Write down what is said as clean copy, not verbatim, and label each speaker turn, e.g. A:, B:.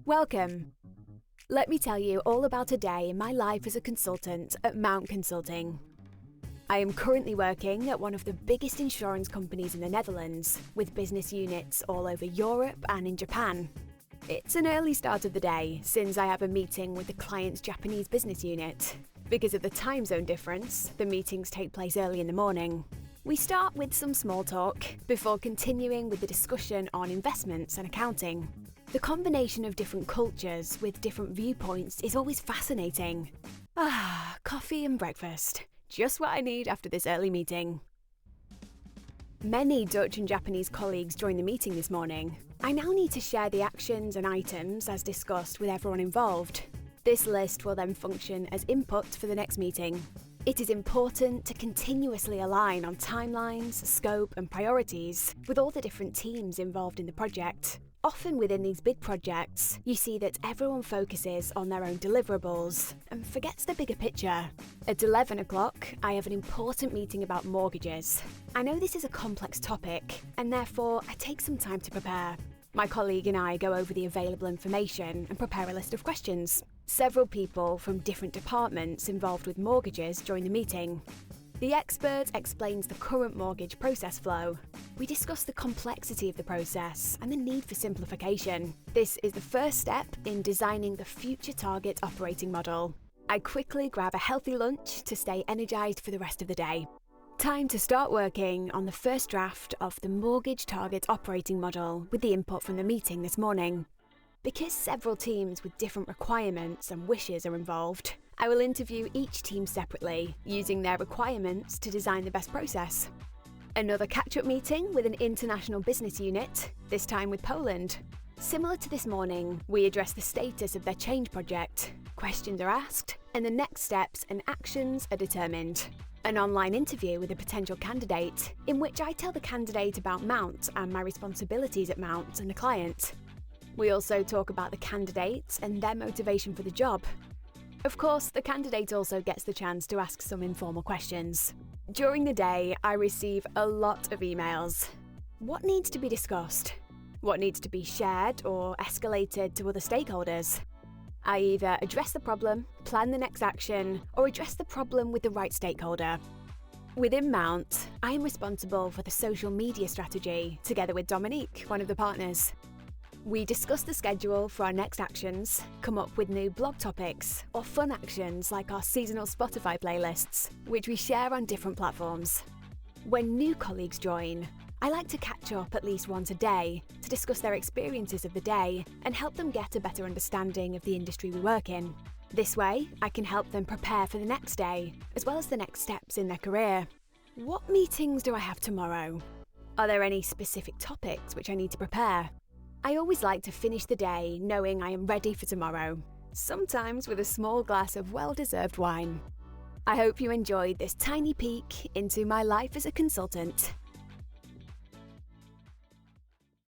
A: Welcome. Let me tell you all about a day in my life as a consultant at Mount Consulting. I am currently working at one of the biggest insurance companies in the Netherlands, with business units all over Europe and in Japan. It's an early start of the day, since I have a meeting with the client's Japanese business unit. Because of the time zone difference, the meetings take place early in the morning. We start with some small talk, before continuing with the discussion on investments and accounting. The combination of different cultures with different viewpoints is always fascinating. Coffee and breakfast. Just what I need after this early meeting. Many Dutch and Japanese colleagues joined the meeting this morning. I now need to share the actions and items as discussed with everyone involved. This list will then function as input for the next meeting. It is important to continuously align on timelines, scope, and priorities with all the different teams involved in the project. Often within these big projects, you see that everyone focuses on their own deliverables and forgets the bigger picture. At 11 o'clock, I have an important meeting about mortgages. I know this is a complex topic, and therefore I take some time to prepare. My colleague and I go over the available information and prepare a list of questions. Several people from different departments involved with mortgages join the meeting. The expert explains the current mortgage process flow. We discuss the complexity of the process and the need for simplification. This is the first step in designing the future target operating model. I quickly grab a healthy lunch to stay energized for the rest of the day. Time to start working on the first draft of the mortgage target operating model with the input from the meeting this morning. Because several teams with different requirements and wishes are involved, I will interview each team separately, using their requirements to design the best process. Another catch-up meeting with an international business unit, this time with Poland. Similar to this morning, we address the status of their change project. Questions are asked, and the next steps and actions are determined. An online interview with a potential candidate, in which I tell the candidate about Mount and my responsibilities at Mount and the client. We also talk about the candidates and their motivation for the job. Of course, the candidate also gets the chance to ask some informal questions. During the day, I receive a lot of emails. What needs to be discussed? What needs to be shared or escalated to other stakeholders? I either address the problem, plan the next action, or address the problem with the right stakeholder. Within Mount, I am responsible for the social media strategy, together with Dominique, one of the partners. We discuss the schedule for our next actions, come up with new blog topics, or fun actions like our seasonal Spotify playlists, which we share on different platforms. When new colleagues join, I like to catch up at least once a day to discuss their experiences of the day and help them get a better understanding of the industry we work in. This way, I can help them prepare for the next day, as well as the next steps in their career. What meetings do I have tomorrow? Are there any specific topics which I need to prepare? I always like to finish the day knowing I am ready for tomorrow, sometimes with a small glass of well-deserved wine. I hope you enjoyed this tiny peek into my life as a consultant.